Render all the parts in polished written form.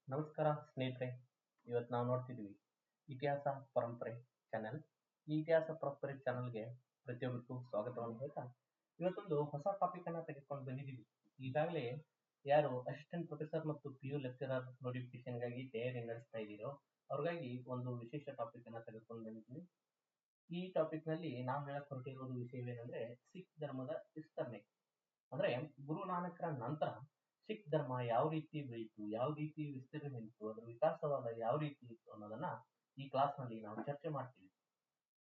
ನಮಸ್ಕಾರ ಸ್ನೇಹಿತರೆ. ಇವತ್ತು ನಾವು ನೋಡ್ತಿದ್ವಿ ಇತಿಹಾಸ ಪರಂಪರೆ ಚಾನೆಲ್. ಈ ಇತಿಹಾಸ ಪರಂಪರೆ ಚಾನೆಲ್ಗೆ ಪ್ರತಿಯೊಬ್ಬರಿಗೂ ಸ್ವಾಗತವನ್ನು ಹೇಳ್ತಾ ಇವತ್ತೊಂದು ಹೊಸ ಟಾಪಿಕ್ ಅನ್ನ ತೆಗೆದುಕೊಂಡು ಬಂದಿದ್ದೀವಿ. ಈಗಾಗಲೇ ಯಾರು ಅಸಿಸ್ಟೆಂಟ್ ಪ್ರೊಫೆಸರ್ ಮತ್ತು PU ಲೆಕ್ಚರರ್ ನೋಟಿಫಿಕೇಶನ್ಗಾಗಿ ತಯಾರಿ ನಡೆಸ್ತಾ ಇದ್ದೀರೋ ಅವ್ರಿಗಾಗಿ ಒಂದು ವಿಶೇಷ ಟಾಪಿಕ್ ಅನ್ನ ತೆಗೆದುಕೊಂಡು ಬಂದಿದ್ದೀವಿ. ಈ ಟಾಪಿಕ್ ನಲ್ಲಿ ನಾವು ಹೇಳಕ್ ಹೊರಟಿರೋದು ವಿಷಯವೇನೆಂದ್ರೆ ಸಿಖ್ ಧರ್ಮದ ವಿಸ್ತರಣೆ. ಅಂದ್ರೆ ಗುರು ನಾನಕರ ನಂತರ ಸಿಖ್ ಧರ್ಮ ಯಾವ ರೀತಿ ಬೆಳೀತು, ಯಾವ ರೀತಿ ವಿಸ್ತರಣೆ ಇತ್ತು, ಅದರ ವಿಕಾಸವಾದ ಯಾವ ರೀತಿ ಇತ್ತು ಅನ್ನೋದನ್ನ ಈ ಕ್ಲಾಸ್ ನಲ್ಲಿ ನಾವು ಚರ್ಚೆ ಮಾಡ್ತೀವಿ.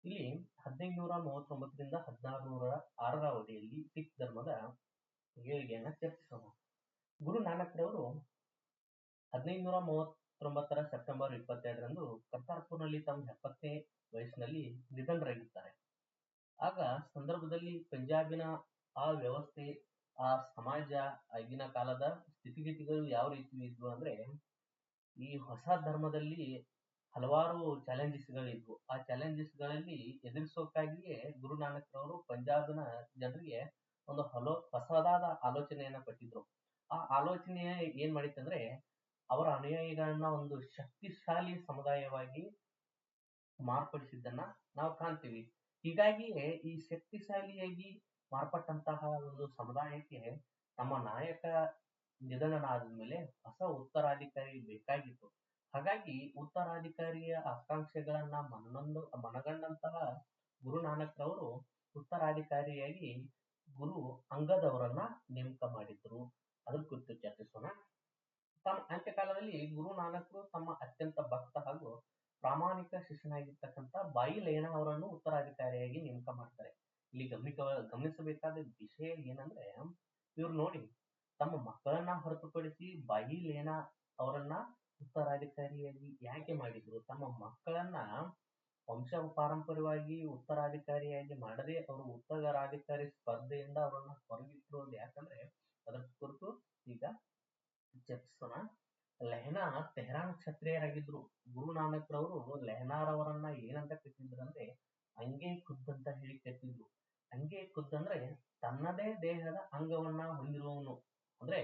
ಇಲ್ಲಿ 1539ರಿಂದ 1606ರ ಅವಧಿಯಲ್ಲಿ ಸಿಖ್ ಧರ್ಮದ ಏಳಿಗೆಯನ್ನ ಚರ್ಚಿಸೋಣ. ಗುರು ನಾನಕ್ರವರು 1539ರ ಸೆಪ್ಟೆಂಬರ್ 22ರಂದು ಕರ್ತಾರ್ಪುರ್ನಲ್ಲಿ ತಮ್ಮ 70ನೇ ವಯಸ್ಸಿನಲ್ಲಿ ನಿಧನರಾಗಿದ್ದಾರೆ. ಆಗ ಸಂದರ್ಭದಲ್ಲಿ ಪಂಜಾಬಿನ ಆ ವ್ಯವಸ್ಥೆ, ಆ ಸಮಾಜ, ಆಗಿನ ಕಾಲದ ಸ್ಥಿತಿಗತಿಗಳು ಯಾವ ರೀತಿ ಇದ್ವು ಅಂದ್ರೆ ಈ ಹೊಸ ಧರ್ಮದಲ್ಲಿ ಹಲವಾರು ಚಾಲೆಂಜಸ್ಗಳಿದ್ವು. ಆ ಚಾಲೆಂಜಸ್ಗಳಲ್ಲಿ ಎದುರಿಸೋಕ್ಕಾಗಿಯೇ ಗುರು ನಾನಕ್ರವರು ಪಂಜಾಬ್ನ ಜನರಿಗೆ ಒಂದು ಹೊಸದಾದ ಆಲೋಚನೆಯನ್ನ ಕೊಟ್ಟಿದ್ರು. ಆ ಆಲೋಚನೆ ಏನ್ ಮಾಡಿತ್ತಂದ್ರೆ ಅವರ ಅನುಯಾಯಿಗಳನ್ನ ಒಂದು ಶಕ್ತಿಶಾಲಿ ಸಮುದಾಯವಾಗಿ ಮಾರ್ಪಡಿಸಿದ್ದನ್ನ ನಾವು ಕಾಣ್ತೀವಿ. ಹೀಗಾಗಿಯೇ ಈ ಶಕ್ತಿಶಾಲಿಯಾಗಿ ಮಾರ್ಪಟ್ಟಂತಹ ಒಂದು ಸಮುದಾಯಕ್ಕೆ ತಮ್ಮ ನಾಯಕ ನಿಧನನಾದ ಮೇಲೆ ಹೊಸ ಉತ್ತರಾಧಿಕಾರಿ ಬೇಕಾಗಿತ್ತು. ಹಾಗಾಗಿ ಉತ್ತರಾಧಿಕಾರಿಯ ಆಕಾಂಕ್ಷೆಗಳನ್ನ ಮನಗಂಡಂತಹ ಗುರು ನಾನಕ್ರವರು ಉತ್ತರಾಧಿಕಾರಿಯಾಗಿ ಗುರು ಅಂಗದ್ ಅವರನ್ನ ನೇಮಕ ಮಾಡಿದ್ರು. ಅದ್ರ ಕುರಿತು ಚರ್ಚಿಸೋಣ. ತಮ್ಮ ಅಂತ್ಯಕಾಲದಲ್ಲಿ ಗುರು ನಾನಕರು ತಮ್ಮ ಅತ್ಯಂತ ಭಕ್ತ ಹಾಗೂ ಪ್ರಾಮಾಣಿಕ ಶಿಷ್ಯನಾಗಿರ್ತಕ್ಕಂಥ ಬಾಯಿ ಲೈನಾ ಅವರನ್ನು ಉತ್ತರಾಧಿಕಾರಿಯಾಗಿ ನೇಮಕ ಮಾಡ್ತಾರೆ. ಇಲ್ಲಿ ಗಮನಿಸಬೇಕಾದ ವಿಷಯ ಏನಂದ್ರೆ ಇವ್ರು ನೋಡಿ ತಮ್ಮ ಮಕ್ಕಳನ್ನ ಹೊರತುಪಡಿಸಿ ಬಾಯಿ ಲೈನಾ ಅವರನ್ನ ಉತ್ತರಾಧಿಕಾರಿಯಾಗಿ ಯಾಕೆ ಮಾಡಿದ್ರು? ತಮ್ಮ ಮಕ್ಕಳನ್ನ ವಂಶ ಪಾರಂಪರ್ಯವಾಗಿ ಉತ್ತರಾಧಿಕಾರಿಯಾಗಿ ಮಾಡದೆ ಅವರು ಉತ್ತರಾಧಿಕಾರಿ ಸ್ಪರ್ಧೆಯಿಂದ ಅವರನ್ನ ಹೊರಗಿಟ್ಟಿರೋದು ಯಾಕಂದ್ರೆ ಅದರ ಕುರಿತು ಈಗ ಚರ್ಚಿಸೋಣ. ಲೆಹನಾ ತೆಹರಾನ್ ಕ್ಷತ್ರಿಯರಾಗಿದ್ರು. ಗುರು ನಾನಕ್ರವರು ಲೆಹನಾರವರನ್ನ ಏನಂತ ಕರೀತಿದ್ರು ಅಂದ್ರೆ ಅಂಗೆ ಖುದ್ ಅಂತ ಹೇಳಿ ಕರೀತಿದ್ರು. ಅಂಗೆ ಖುದ್ ಅಂದ್ರೆ ತನ್ನದೇ ದೇಹದ ಅಂಗವನ್ನ ಹೊಂದಿರುವವನು. ಅಂದ್ರೆ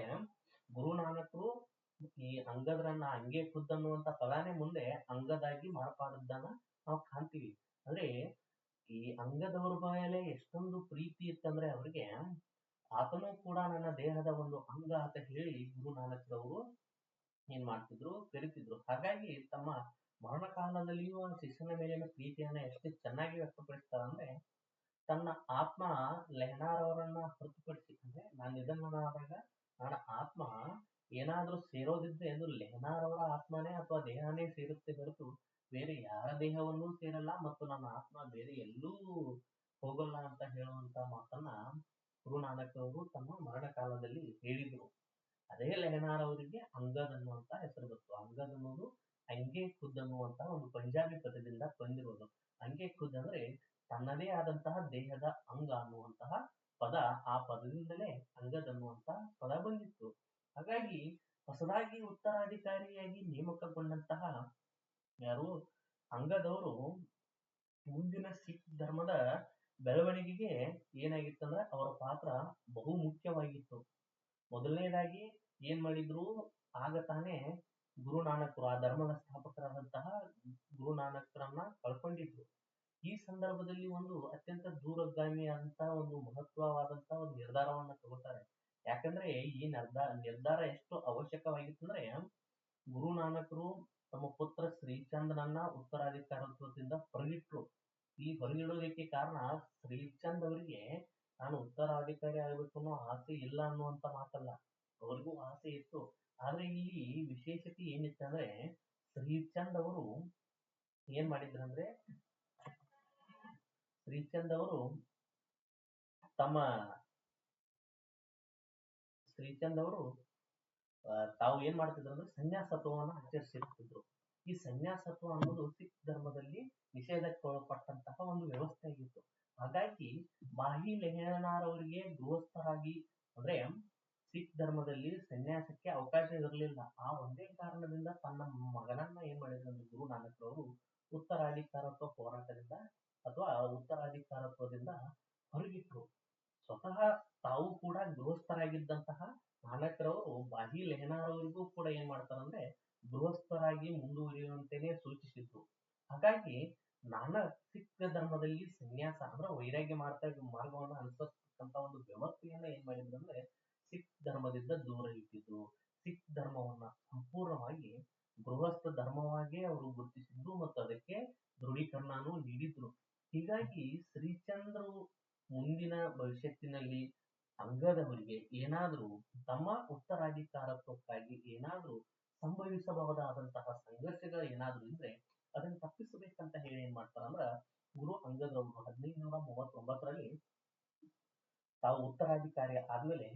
ಗುರು ನಾನಕರು ಈ ಅಂಗದ್ರನ್ನ ಅಂಗೆ ಖುದ್ ಅನ್ನುವಂತ ಪದಾನೇ ಮುಂದೆ ಅಂಗದಾಗಿ ಮಾರ್ಪಾಡದ್ದನ್ನ ನಾವು ಕಾಣ್ತೀವಿ. ಅಂದ್ರೆ ಈ ಅಂಗದವ್ರ ಮೇಲೆ ಎಷ್ಟೊಂದು ಪ್ರೀತಿ ಇತ್ತಂದ್ರೆ ಅವ್ರಿಗೆ ಆತನೂ ಕೂಡ ನನ್ನ ದೇಹದ ಒಂದು ಅಂಗ ಅಂತ ಹೇಳಿ ಗುರು ನಾನಕ್ರವರು ಏನ್ ಮಾಡ್ತಿದ್ರು, ಕರಿತಿದ್ರು. ಹಾಗಾಗಿ ತಮ್ಮ ಮರಣ ಕಾಲದಲ್ಲಿಯೂ ಶಿಷ್ಯನ ಮೇಲಿನ ಪ್ರೀತಿಯನ್ನ ಎಷ್ಟು ಚೆನ್ನಾಗಿ ವ್ಯಕ್ತಪಡಿಸ್ತಾರ ಅಂದ್ರೆ ತನ್ನ ಆತ್ಮ ಲೆಹನಾರವರನ್ನ ಹೊರತುಪಡಿಸಿ ಅಂದ್ರೆ ನಾನು ನಿಧನನಾದಾಗ ನನ್ನ ಆತ್ಮ ಏನಾದ್ರೂ ಸೇರೋದಿದ್ರೆ ಅದು ಲೆಹನಾರವರ ಆತ್ಮನೇ ಅಥವಾ ದೇಹನೇ ಸೇರುತ್ತೆ ಹೊರತು ಬೇರೆ ಯಾರ ದೇಹವನ್ನೂ ಸೇರಲ್ಲ ಮತ್ತು ನನ್ನ ಆತ್ಮ ಬೇರೆ ಎಲ್ಲೂ ಹೋಗಲ್ಲ ಅಂತ ಹೇಳುವಂತ ಮಾತನ್ನ ಗುರು ನಾನಕ್ ಅವರು ತಮ್ಮ ಮರಣ ಕಾಲದಲ್ಲಿ ಹೇಳಿದ್ರು. ಅದೇ ಲೆಹನಾರ್ ಅವರಿಗೆ ಅಂಗದ್ ಅನ್ನುವಂತ ಹೆಸರು ಬಂತು. ಅಂಗದ್ ಅನ್ನೋದು ಅಂಗೆ ಖುದ್ ಅನ್ನುವಂತ ಒಂದು ಪಂಜಾಬಿ ಪದದಿಂದ ಬಂದಿರೋದು. ಅಂಗೆ ಖುದ್ ಅಂದ್ರೆ ತನ್ನದೇ ಆದಂತಹ ದೇಹದ ಅಂಗ ಅನ್ನುವಂತಹ ಪದ, ಆ ಪದದಿಂದಲೇ ಅಂಗದ್ ಅನ್ನುವಂತ ಪದ ಬಂದಿತ್ತು. ಹಾಗಾಗಿ ಹೊಸದಾಗಿ ಉತ್ತರಾಧಿಕಾರಿಯಾಗಿ ನೇಮಕಗೊಂಡಂತಹ ಯಾರು ಅಂಗದವರು ಮುಂದಿನ ಸಿಖ್ ಧರ್ಮದ ಬೆಳವಣಿಗೆಗೆ ಏನಾಗಿತ್ತಂದ್ರೆ ಅವರ ಪಾತ್ರ ಬಹು ಮುಖ್ಯವಾಗಿತ್ತು. ಮೊದಲನೇದಾಗಿ ಏನ್ ಮಾಡಿದ್ರು, ಆಗ ತಾನೇ ಗುರು ನಾನಕರು ಆ ಧರ್ಮದ ಸ್ಥಾಪಕರಾದಂತಹ ಗುರು ನಾನಕರನ್ನ ಕಳ್ಕೊಂಡಿದ್ರು. ಈ ಸಂದರ್ಭದಲ್ಲಿ ಒಂದು ಅತ್ಯಂತ ದೂರಗಾಮಿಯಾದಂತಹ ಒಂದು ಮಹತ್ವವಾದಂತಹ ಒಂದು ನಿರ್ಧಾರವನ್ನ ತಗೋತಾರೆ. ಯಾಕಂದ್ರೆ ಈ ನಿರ್ಧಾರ ಎಷ್ಟು ಅವಶ್ಯಕವಾಗಿತ್ತಂದ್ರೆ ಗುರು ನಾನಕರು ತಮ್ಮ ಪುತ್ರ ಶ್ರೀಚಂದ್ರನನ್ನ ಉತ್ತರಾಧಿಕಾರತ್ವದಿಂದ ಹೊರಗಿಟ್ರು. ಈ ಹೊರಗಿಡೋದಕ್ಕೆ ಕಾರಣ ಶ್ರೀಚಂದ್ ಅವರಿಗೆ ನಾನು ಉತ್ತರಾಧಿಕಾರಿ ಆಗ್ಬೇಕು ಅನ್ನೋ ಆಸೆ ಇಲ್ಲ ಅನ್ನುವಂತ ಮಾತಲ್ಲ, ಅವ್ರಿಗೂ ಆಸೆ ಇತ್ತು. ಆದ್ರೆ ಇಲ್ಲಿ ವಿಶೇಷತೆ ಏನಿತ್ತಂದ್ರೆ ಶ್ರೀಚಂದ್ ಅವರು ಏನ್ ಮಾಡಿದ್ರಂದ್ರೆ ಶ್ರೀಚಂದ್ ಅವರು ತಾವು ಏನ್ ಮಾಡ್ತಿದ್ರು ಅಂದ್ರೆ ಸನ್ಯಾಸತ್ವವನ್ನು ಆಚರಿಸಿರ್ತಿದ್ರು. ಈ ಸನ್ಯಾಸತ್ವ ಅನ್ನೋದು ಸಿಖ್ ಧರ್ಮದಲ್ಲಿ ನಿಷೇಧಕ್ಕೊಳಪಟ್ಟಂತಹ ಒಂದು ವ್ಯವಸ್ಥೆ ಆಗಿತ್ತು. ಹಾಗಾಗಿ ಬಾಹಿ ಲೆಹನಾರ್ ಅವರಿಗೆ ಗೃಹಸ್ಥರಾಗಿ ಅಂದ್ರೆ ಸಿಖ್ ಧರ್ಮದಲ್ಲಿ ಸನ್ಯಾಸಕ್ಕೆ ಅವಕಾಶ ಇರಲಿಲ್ಲ. ಆ ಒಂದೇ ಕಾರಣದಿಂದ ತನ್ನ ಮಗನನ್ನ ಏನ್ ಮಾಡಿದ್ರು ಅಂದ್ರೆ ಗುರು ನಾನಕ್ ಅವರು ಉತ್ತರಾಧಿಕಾರತ್ವ ಹೋರಾಟದಿಂದ ಅಥವಾ ಉತ್ತರಾಧಿಕಾರತ್ವದಿಂದ ಹೊರಗಿಟ್ರು. ಸ್ವತಃ ತಾವು ಕೂಡ ಗೃಹಸ್ಥರಾಗಿದ್ದಂತಹ ನಾನಕ್ರವರು ಬಾಹಿ ಲೆಹನಾರ್ ಅವರಿಗೂ ಕೂಡ ಏನ್ ಮಾಡ್ತಾರಂದ್ರೆ ಗೃಹಸ್ಥರಾಗಿ ಮುಂದುವರಿಯುವಂತೆಯೇ ಸೂಚಿಸಿದ್ರು. ಹಾಗಾಗಿ ನಾನಕ್ ಸಿಖ್ ಧರ್ಮದಲ್ಲಿ ಸನ್ಯಾಸ ಅಂದ್ರೆ ವೈರಾಗ್ಯ ಮಾರ್ಗವನ್ನು ಅನುಸರಿಸತಕ್ಕಂತ ಒಂದು ವ್ಯವಸ್ಥೆಯನ್ನ ಏನ್ ಮಾಡಿದ್ರು ಅಂದ್ರೆ ಸಿಖ್ ಧರ್ಮದಿಂದ ದೂರ ಇಟ್ಟಿದ್ರು. ಸಿಖ್ ಧರ್ಮವನ್ನ ಸಂಪೂರ್ಣವಾಗಿ ಗೃಹಸ್ಥ ಧರ್ಮವಾಗಿ ಅವರು ಗುರುತಿಸಿದ್ರು ಮತ್ತು ಅದಕ್ಕೆ ದೃಢೀಕರಣನೂ ನೀಡಿದ್ರು. ಹೀಗಾಗಿ ಶ್ರೀಚಂದ್ರು ಮುಂದಿನ ಭವಿಷ್ಯತ್ತಿನಲ್ಲಿ ಅಂಗದವರಿಗೆ ಏನಾದ್ರೂ ತಮ್ಮ ಉತ್ತರಾಧಿಕಾರತ್ವಕ್ಕಾಗಿ ಏನಾದ್ರೂ ಸಂಭವಿಸಬಹುದಾದಂತಹ ಸಂಘರ್ಷಗಳು ಏನಾದ್ರೂ ಇದ್ರೆ ಅದನ್ನ ತಪ್ಪಿಸಬೇಕಂತ ಹೇಳಿ ಏನ್ ಮಾಡ್ತಾರ ಅಂದ್ರ ಗುರು ಅಂಗದವರು 1539ರಲ್ಲಿ ತಾವು ಉತ್ತರಾಧಿಕಾರಿ ಆದ್ಮೇಲೆ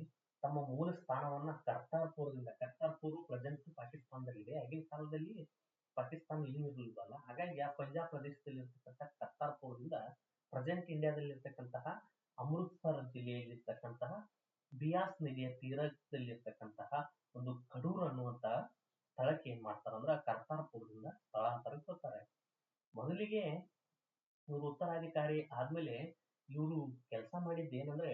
ತಮ್ಮ ಮೂಲ ಸ್ಥಾನವನ್ನ ಕರ್ತಾರ್ಪುರ್ ಪ್ರೆಸೆಂಟ್ ಪಾಕಿಸ್ತಾನದಲ್ಲಿದೆ. ಆಗಿನ ಕಾಲದಲ್ಲಿ ಪಾಕಿಸ್ತಾನ ಏನು ಇರಲಿಲ್ವಲ್ಲ, ಹಾಗಾಗಿ ಆ ಪಂಜಾಬ್ ಪ್ರದೇಶದಲ್ಲಿ ಇರ್ತಕ್ಕಂಥ ಕರ್ತಾರ್ಪುರದಿಂದ ಪ್ರೆಸೆಂಟ್ ಇಂಡಿಯಾದಲ್ಲಿ ಇರ್ತಕ್ಕಂತಹ ಅಮೃತ್ಸರ್ ಜಿಲ್ಲೆಯಲ್ಲಿರ್ತಕ್ಕಂತಹ ಬಿಯಾಸ್ ನದಿಯ ತೀರದಲ್ಲಿರ್ತಕ್ಕಂತಹ ಒಂದು ಕಡೂರ್ ಅನ್ನುವಂತ ಸ್ಥಳಕ್ಕೆ ಏನ್ ಮಾಡ್ತಾರ ಅಂದ್ರ ಕರ್ತಾರ್ಪುರದಿಂದ ಸ್ಥಳಾಂತರಕ್ಕೆ ಹೋಗ್ತಾರೆ. ಮೊದಲಿಗೆ ಇವರು ಉತ್ತರಾಧಿಕಾರಿ ಆದ್ಮೇಲೆ ಇವರು ಕೆಲಸ ಮಾಡಿದ್ದು ಏನಂದ್ರೆ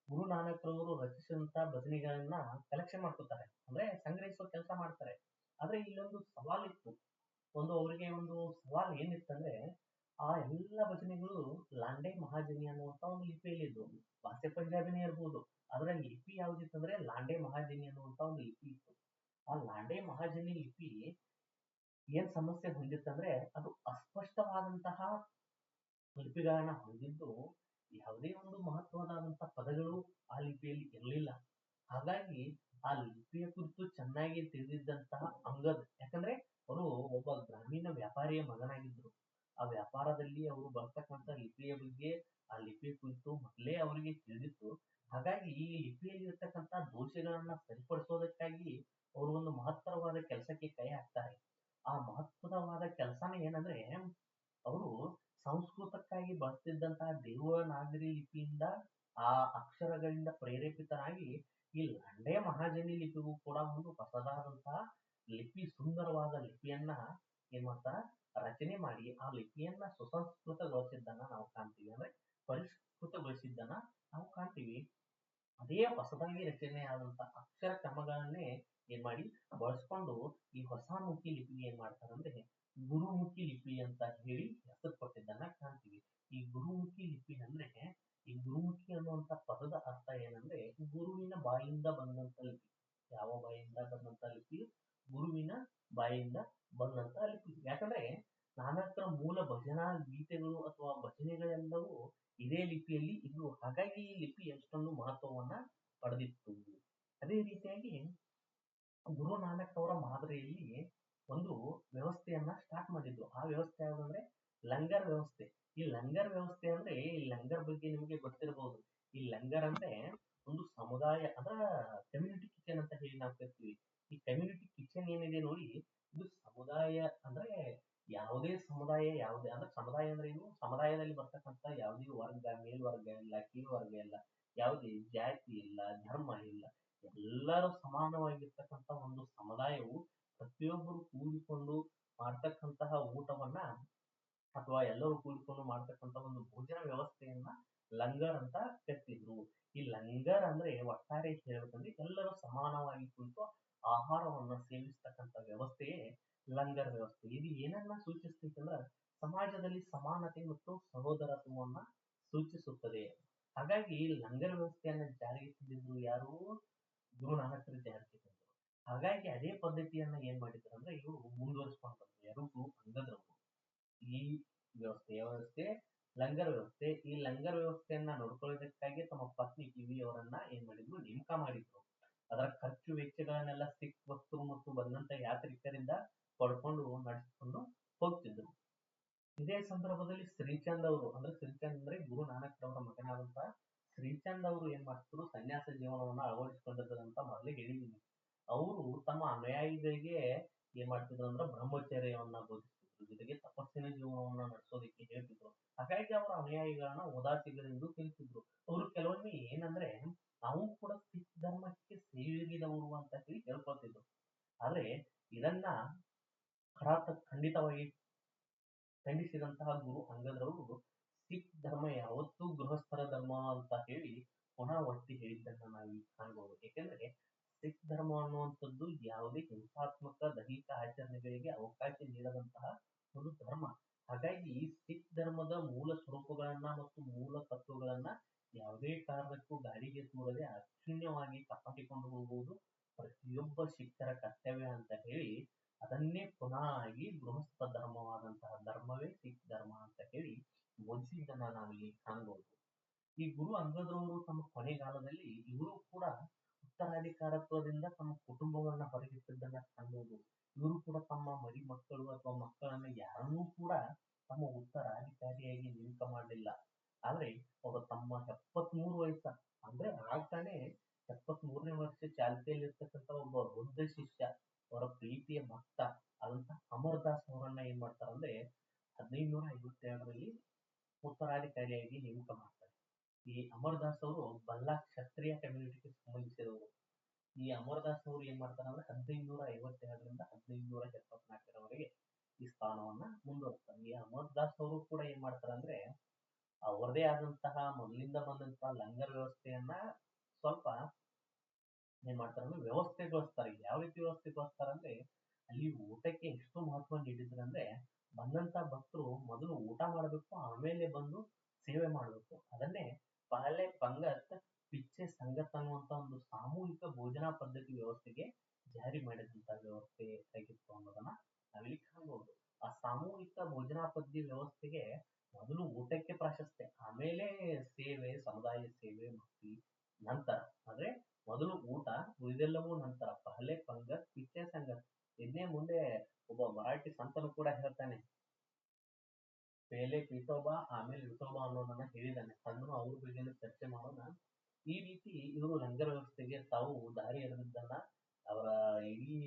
ಗುರು ನಾನಕ್ರವರು ರಚಿಸಿದಂತ ಭಜನೆಗಳನ್ನ ಕಲೆಕ್ಷನ್ ಮಾಡ್ಕೊತಾರೆ, ಅಂದ್ರೆ ಸಂಗ್ರಹಿಸುವ ಕೆಲಸ ಮಾಡ್ತಾರೆ. ಆದ್ರೆ ಇಲ್ಲೊಂದು ಸವಾಲಿತ್ತು. ಅವರಿಗೆ ಒಂದು ಸವಾಲ್ ಏನಿತ್ತಂದ್ರೆ ಆ ಎಲ್ಲ ಭಜನೆಗಳು ಲಾಂಡೆ ಮಹಾಜನಿ ಅನ್ನುವಂತ ಒಂದು ಲಿಪಿಯಲ್ಲಿ ಇದ್ವು. ಭಾಷೆ ಪಂಜಾಬಿನೇ ಇರ್ಬೋದು, ಆದ್ರೆ ಲಿಪಿ ಯಾವ್ದಿತ್ತಂದ್ರೆ ಲಾಂಡೆ ಮಹಾಜನಿ ಅನ್ನುವಂತ ಒಂದು ಲಿಪಿ ಇತ್ತು. ಆ ಲಾಂಡೆ ಮಹಾಜನಿ ಲಿಪಿ ಏನ್ ಸಮಸ್ಯೆ ಹೊಂದಿತ್ತಂದ್ರೆ ಅದು ಅಸ್ಪಷ್ಟವಾದಂತಹ ಲಿಪಿಗಳನ್ನ ಹೊಂದಿದ್ದು, ಯಾವುದೇ ಒಂದು ಮಹತ್ವದಾದಂತಹ ಪದಗಳು ಆ ಲಿಪಿಯಲ್ಲಿ ಇರಲಿಲ್ಲ. ಹಾಗಾಗಿ ಆ ಲಿಪಿಯ ಕುರಿತು ಚೆನ್ನಾಗಿ ತಿಳಿದಿದ್ದಂತಹ ಅಂಗದ್, ಯಾಕಂದ್ರೆ ಅವರು ಒಬ್ಬ ಗ್ರಾಮೀಣ ವ್ಯಾಪಾರಿಯ ಮಗನಾಗಿದ್ರು. ಆ ವ್ಯಾಪಾರದಲ್ಲಿ ಅವರು ಬರ್ತಕ್ಕಂಥ ಲಿಪಿಯ ಬಗ್ಗೆ ಆ ಲಿಪಿಯ ಕುರಿತು ಮೊದಲೇ ಅವರಿಗೆ ತಿಳಿದಿತ್ತು. ಹಾಗಾಗಿ ಈ ಲಿಪಿಯಲ್ಲಿ ಇರ್ತಕ್ಕಂಥ ದೋಷಗಳನ್ನ ಸರಿಪಡಿಸೋದಕ್ಕಾಗಿ ಅವರು ಒಂದು ಮಹತ್ತರವಾದ ಕೆಲಸಕ್ಕೆ ಕೈ ಹಾಕ್ತಾರೆ. ಆ ಮಹತ್ವದವಾದ ಕೆಲಸನ ಏನಂದ್ರೆ ಅವರು ಸಂಸ್ಕೃತಕ್ಕಾಗಿ ಬಳಸ್ತಿದ್ದಂತಹ ದೇವನಾಗರಿ ಲಿಪಿಯಿಂದ ಆ ಅಕ್ಷರಗಳಿಂದ ಪ್ರೇರೇಪಿತರಾಗಿ ಈ ಲಾಂಡೆ ಮಹಾಜನಿ ಲಿಪಿಗೂ ಕೂಡ ಒಂದು ಹೊಸದಾದಂತಹ ಲಿಪಿ, ಸುಂದರವಾದ ಲಿಪಿಯನ್ನ ಏನ್ ಮಾಡ್ತಾರ ರಚನೆ ಮಾಡಿ ಆ ಲಿಪಿಯನ್ನ ಸುಸಂಸ್ಕೃತಗೊಳಿಸಿದ್ದನ್ನ ನಾವು ಕಾಣ್ತೀವಿ, ಅಂದ್ರೆ ಪರಿಷ್ಕೃತಗೊಳಿಸಿದ್ದನ್ನ ನಾವು ಕಾಣ್ತೀವಿ. ಅದೇ ಹೊಸದಾಗಿ ರಚನೆ ಆದಂತ ಅಕ್ಷರ ಕ್ರಮಗಳನ್ನೇ ಏನ್ ಮಾಡಿ ಬಳಸ್ಕೊಂಡು ಈ ಹೊಸಮುಖಿ ಲಿಪಿಗೆ ಏನ್ ಮಾಡ್ತಾರಂದ್ರೆ ಗುರುಮುಖಿ ಲಿಪಿ ಅಂತ ಹೇಳಿ ಹೆಸರು ಕೊಟ್ಟಿದ್ದನ್ನ ಕಾಣ್ತೀವಿ. ಈ ಗುರುಮುಖಿ ಲಿಪಿ ಅಂದ್ರೆ ಈ ಗುರುಮುಖಿ ಅನ್ನುವಂತ ಪದದ ಅರ್ಥ ಏನಂದ್ರೆ ಗುರುವಿನ ಬಾಯಿಂದ ಬಂದಂತ ಲಿಪಿ. ಯಾವ ಬಾಯಿಂದ ಬಂದಂತ ಲಿಪಿ? ಗುರುವಿನ ಬಾಯಿಂದ ಬಂದಂತ ಲಿಪಿ. ಯಾಕಂದ್ರೆ ನಾನತ್ರ ಮೂಲ ಭಜನಾ ಗೀತೆಗಳು ಅಥವಾ ಭಜನೆಗಳೆಲ್ಲವೂ ಇದೇ ಲಿಪಿಯಲ್ಲಿ ಇದ್ವು. ಹಾಗಾಗಿ ಈ ಲಿಪಿ ಎಷ್ಟೊಂದು ಮಹತ್ವವನ್ನ ಪಡೆದಿತ್ತು. ಅದೇ ರೀತಿಯಾಗಿ ಗುರು ನಾನಕ್ ಅವರ ಮಾದರಿಯಲ್ಲಿ ಒಂದು ವ್ಯವಸ್ಥೆಯನ್ನ ಸ್ಟಾರ್ಟ್ ಮಾಡಿದ್ರು. ಆ ವ್ಯವಸ್ಥೆ ಯಾವ್ದಂದ್ರೆ ಲಂಗರ್ ವ್ಯವಸ್ಥೆ. ಈ ಲಂಗರ್ ವ್ಯವಸ್ಥೆ ಅಂದ್ರೆ ಈ ಲಂಗರ್ ಬಗ್ಗೆ ನಿಮಗೆ ಗೊತ್ತಿರಬಹುದು. ಈ ಲಂಗರ್ ಅಂದ್ರೆ ಒಂದು ಸಮುದಾಯ ಅಂದ್ರ ಕಮ್ಯುನಿಟಿ ಕಿಚನ್ ಅಂತ ಹೇಳಿ ನಾವು ಕರಿತೀವಿ. ಈ ಕಮ್ಯುನಿಟಿ ಕಿಚನ್ ಏನಿದೆ ನೋಡಿ, ಇದು ಸಮುದಾಯ ಅಂದ್ರೆ ಯಾವುದೇ ಸಮುದಾಯ, ಯಾವುದೇ ಅಂದ್ರೆ ಸಮುದಾಯ ಅಂದ್ರೆ ಏನು, ಸಮುದಾಯದಲ್ಲಿ ಬರ್ತಕ್ಕಂಥ ಯಾವುದೇ ವರ್ಗ, ಮೇಲ್ವರ್ಗ ಇಲ್ಲ, ಕೀಳ್ವರ್ಗ ಇಲ್ಲ, ಯಾವುದೇ ಜಾತಿ ಇಲ್ಲ, ಧರ್ಮ ಇಲ್ಲ, ಎಲ್ಲರೂ ಸಮಾನವಾಗಿರ್ತಕ್ಕಂಥ ಒಂದು ಸಮುದಾಯವು ಪ್ರತಿಯೊಬ್ಬರು ಕೂಡಿಕೊಂಡು ಮಾಡ್ತಕ್ಕಂತಹ ಊಟವನ್ನ ಅಥವಾ ಎಲ್ಲರೂ ಕೂಡಿಕೊಂಡು ಮಾಡ್ತಕ್ಕಂಥ ಒಂದು ಭೋಜನ ವ್ಯವಸ್ಥೆಯನ್ನ ಲಂಗರ್ ಅಂತ ಕರಿತಿದ್ರು. ಈ ಲಂಗರ್ ಅಂದ್ರೆ ಒಟ್ಟಾರೆ ಹೇಳ್ಬೇಕಂದ್ರೆ ಎಲ್ಲರೂ ಸಮಾನವಾಗಿ ಕುಳಿತು ಆಹಾರವನ್ನ ಸೇವಿಸ್ತಕ್ಕಂಥ ವ್ಯವಸ್ಥೆಯೇ ಲಂಗರ್ ವ್ಯವಸ್ಥೆ. ಇದು ಏನನ್ನ ಸೂಚಿಸ್ತೈತೆ ಅಂದ್ರೆ ಸಮಾಜದಲ್ಲಿ ಸಮಾನತೆ ಮತ್ತು ಸಹೋದರತ್ವವನ್ನ ಸೂಚಿಸುತ್ತದೆ. ಹಾಗಾಗಿ ಈ ಲಂಗರ್ ವ್ಯವಸ್ಥೆಯನ್ನ ಜಾರಿಗೆ ತಂದಿದ್ರು ಯಾರು? ಗುರು ನಾನಕರು ಜಾರಿಗೆ ತಂದ್ರು. ಹಾಗಾಗಿ ಅದೇ ಪದ್ಧತಿಯನ್ನ ಏನ್ ಮಾಡಿದ್ರು ಅಂದ್ರೆ ಇವರು ಮುಂದುವರಿಸ್ಕೊಂಡು ಬಂದ್ರು. ಯಾರು? ಗುರು ಅಂಗದ್ರವರು. ಈ ವ್ಯವಸ್ಥೆ ಲಂಗರ್ ವ್ಯವಸ್ಥೆ. ಈ ಲಂಗರ್ ವ್ಯವಸ್ಥೆಯನ್ನ ನೋಡ್ಕೊಳ್ಳೋದಕ್ಕಾಗಿ ತಮ್ಮ ಪತ್ನಿ ಕಿವಿ ಅವರನ್ನ ಏನ್ ಮಾಡಿದ್ರು? ನೇಮಕ ಮಾಡಿದ್ರು. ಅದರ ಖರ್ಚು ವೆಚ್ಚಗಳನ್ನೆಲ್ಲ ಸಿಖ್ ಭಕ್ತರು ಮತ್ತು ಬಂದಂತ ಯಾತ್ರಿಕರಿಂದ ಪಡ್ಕೊಂಡು ನಡೆಸಿಕೊಂಡು ಹೋಗ್ತಿದ್ರು. ಇದೇ ಸಂದರ್ಭದಲ್ಲಿ ಶ್ರೀಚಂದ್ ಅವರು, ಅಂದ್ರೆ ಶ್ರೀಚಂದ್ ಅಂದ್ರೆ ಗುರು ನಾನಕ್ ಅವರ ಮಗನಾದಂತ ಶ್ರೀಚಂದ್ ಅವರು ಏನ್ ಮಾಡ್ತಿದ್ರು? ಸನ್ಯಾಸ ಜೀವನವನ್ನ ಅಳವಡಿಸಿಕೊಂಡಿದ್ರು ಅಂತ ಮೊದಲೇ ಹೇಳಿದೀನಿ. ಅವರು ತಮ್ಮ ಅನುಯಾಯಿಗಳಿಗೆ ಏನ್ ಮಾಡ್ತಿದ್ರು ಅಂದ್ರೆ ಬ್ರಹ್ಮಚರ್ಯವನ್ನ ಬೋಧಿಸ್ತಿದ್ರು, ಜೊತೆಗೆ ತಪಸ್ಸಿನ ಜೀವನವನ್ನ ನಡೆಸೋದಕ್ಕೆ ಹೇಳ್ತಿದ್ರು. ಹಾಗಾಗಿ ಅವರ ಅನುಯಾಯಿಗಳನ್ನ ಉದಾಸಿಗಳೆಂದು ಕರೀತಿದ್ರು. ಅವರು ಕೆಲವೊಮ್ಮೆ ಏನಂದ್ರೆ ನಾವು ಕೂಡ ಸಿಖ್ ಧರ್ಮಕ್ಕೆ ಸೇರಿದವರು ಅಂತ ಹೇಳಿ ಹೇಳ್ಕೊಳ್ತಿದ್ರು. ಆದ್ರೆ ಇದನ್ನ ಖಂಡಿತವಾಗಿ ಖಂಡಿಸಿದಂತಹ ಗುರು ಅಂಗದ್ರವರು ಸಿಖ್ ಧರ್ಮ ಯಾವತ್ತೂ ಗೃಹಸ್ಥರ ಧರ್ಮ ಅಂತ ಹೇಳಿ ಪುನಃ ಒತ್ತಿ ಹೇಳಿದ್ದನ್ನ ನಾವು ಕಾಣ್ಬೋದು. ಯಾಕೆಂದ್ರೆ ಸಿಖ್ ಧರ್ಮ ಅನ್ನುವಂಥದ್ದು ಯಾವುದೇ ಹಿಂಸಾತ್ಮಕ ದೈಹಿಕ ಆಚರಣೆಗಳಿಗೆ ಅವಕಾಶ ನೀಡದಂತಹ ಒಂದು ಧರ್ಮ. ಹಾಗಾಗಿ ಸಿಖ್ ಧರ್ಮದ ಮೂಲ ಸ್ವರೂಪಗಳನ್ನ ಮತ್ತು ಮೂಲ ತತ್ವಗಳನ್ನ ಯಾವುದೇ ಕಾರಣಕ್ಕೂ ಗಾಳಿಗೆ ತೂರದೆ ಅಕ್ಷುಣ್ಯವಾಗಿ ಕಾಪಾಡಿಕೊಂಡು ಹೋಗುವುದು ಪ್ರತಿಯೊಬ್ಬ ಸಿಖ್ಖರ ಕರ್ತವ್ಯ ಅಂತ ಹೇಳಿ, ಅದನ್ನೇ ಪುನಃ ಆಗಿ ಗೃಹಸ್ಥ ಧರ್ಮವಾದಂತಹ ಧರ್ಮವೇ ಸಿಖ್ ಧರ್ಮ ಅಂತ ಹೇಳಿ ಬೋಧಿಸಿದ್ದನ್ನ ನಾವಿಲ್ಲಿ ಕಾಣ್ಬೋದು. ಈ ಗುರು ಅಂಗದರವರು ತಮ್ಮ ಕೊನೆಗಾಲದಲ್ಲಿ ಇವರು ಕೂಡ ಉತ್ತರಾಧಿಕಾರತ್ವದಿಂದ ತಮ್ಮ ಕುಟುಂಬವನ್ನ ಹೊರಗಿಟ್ಟಿದ್ದನ್ನ ಕಾಣ್ಬೋದು. ಇವರು ಕೂಡ ತಮ್ಮ ಮರಿ ಮಕ್ಕಳು ಅಥವಾ ಮಕ್ಕಳನ್ನ ಯಾರನ್ನೂ ಕೂಡ ತಮ್ಮ ಉತ್ತರಾಧಿಕಾರಿಯಾಗಿ ನೇಮಕ ಮಾಡಲಿಲ್ಲ. ಆದ್ರೆ ಅವರು ತಮ್ಮ 73 ವಯಸ್ಸ ಅಂದ್ರೆ ಆಗ್ತಾನೆ 73ನೇ ವರ್ಷ ಚಾಲ್ತಿಯಲ್ಲಿರ್ತಕ್ಕಂಥ ಒಬ್ಬ ವೃದ್ಧ ಶಿಷ್ಯ, ಅವರ ಪ್ರೀತಿಯ ಭಕ್ತ ಆದಂತಹ ಅಮರ್ದಾಸ್ ಅವರನ್ನ ಏನ್ ಮಾಡ್ತಾರಂದ್ರೆ 1552ರಲ್ಲಿ ಉತ್ತರಾಧಿಕಾರಿಯಾಗಿ ನೇಮಕ ಮಾಡ್ತಾರೆ. ಈ ಅಮರ್ದಾಸ್ ಅವರು ಬಲ್ಲ ಕ್ಷತ್ರಿಯ ಕಮ್ಯುನಿಟಿಗೆ ಸಂಬಂಧಿಸಿದವರು. ಈ ಅಮರ್ದಾಸ್ ಅವರು ಏನ್ ಮಾಡ್ತಾರೆ ಅಂದ್ರೆ 1552ರಿಂದ 1574ರವರೆಗೆ ಈ ಸ್ಥಾನವನ್ನ ಮುಂದುವರಿಸ್ತಾರೆ. ಈ ಅಮರ್ದಾಸ್ ಅವರು ಕೂಡ ಏನ್ ಮಾಡ್ತಾರೆ ಅಂದ್ರೆ ಅವರದೇ ಆದಂತಹ ಮೊದಲಿಂದ ಬಂದಂತಹ ಲಂಗರ್ ವ್ಯವಸ್ಥೆಯನ್ನ ಸ್ವಲ್ಪ ಏನ್ ಮಾಡ್ತಾರೆ ಅಂದ್ರೆ ವ್ಯವಸ್ಥೆಗೊಳಿಸ್ತಾರೆ. ಯಾವ ರೀತಿ ವ್ಯವಸ್ಥೆಗೊಳಿಸ್ತಾರೆ ಅಂದ್ರೆ ಅಲ್ಲಿ ಊಟಕ್ಕೆ ಎಷ್ಟು ಮಹತ್ವ ನೀಡಿದ್ರಂದ್ರೆ ಬಂದಂತ ಭಕ್ತರು ಮೊದಲು ಊಟ ಮಾಡಬೇಕು, ಆಮೇಲೆ ಬಂದು ಸೇವೆ ಮಾಡಬೇಕು. ಅದನ್ನೇ ಪಹಲೆ ಪಂಗತ್ ಪಿಚ್ಚೆ ಸಂಗತ್ ಅನ್ನುವಂತ ಒಂದು ಸಾಮೂಹಿಕ ಭೋಜನಾ ಪದ್ಧತಿ ವ್ಯವಸ್ಥೆಗೆ ಜಾರಿ ಮಾಡಿದಂತ ವ್ಯವಸ್ಥೆ ಆಗಿತ್ತು ಅನ್ನೋದನ್ನ ನಾವಿಲ್ಲಿ ಕಾಣಬಹುದು. ಆ ಸಾಮೂಹಿಕ ಭೋಜನಾ ಪದ್ಧತಿ ವ್ಯವಸ್ಥೆಗೆ ಮೊದಲು ಊಟಕ್ಕೆ ಪ್ರಾಶಸ್ತ್ಯ, ಆಮೇಲೆ ಸೇವೆ, ಸಮುದಾಯ ಸೇವೆ, ಭಕ್ತಿ ನಂತರ. ಅಂದ್ರೆ ಮೊದಲು ಊಟ, ಉಳಿದೆಲ್ಲವೂ ನಂತರ. ಪಹಲೆ ಪಂಗತ್ ಪಿಚ್ಚೆ ಸಂಗತ್. ಇದನ್ನೇ ಮುಂದೆ ಒಬ್ಬ ಮರಾಠಿ ಸಂತನು ಕೂಡ ಹೇಳ್ತಾನೆ, ಪೇಲೆ ಪಿತೋಬಾ ಆಮೇಲೆ ವಿಠೋಬಾ ಅನ್ನೋದನ್ನ ಹೇಳಿದ್ದಾನೆ. ಅದನ್ನು ಅವ್ರ ಬಗ್ಗೆನೂ ಚರ್ಚೆ ಮಾಡೋಣ. ಈ ರೀತಿ ಇವರು ಲಂಗರ್ ವ್ಯವಸ್ಥೆಗೆ ತಾವು ದಾರಿ ಎರೆದಿದ್ದನ್ನ, ಅವರ ಇಡೀ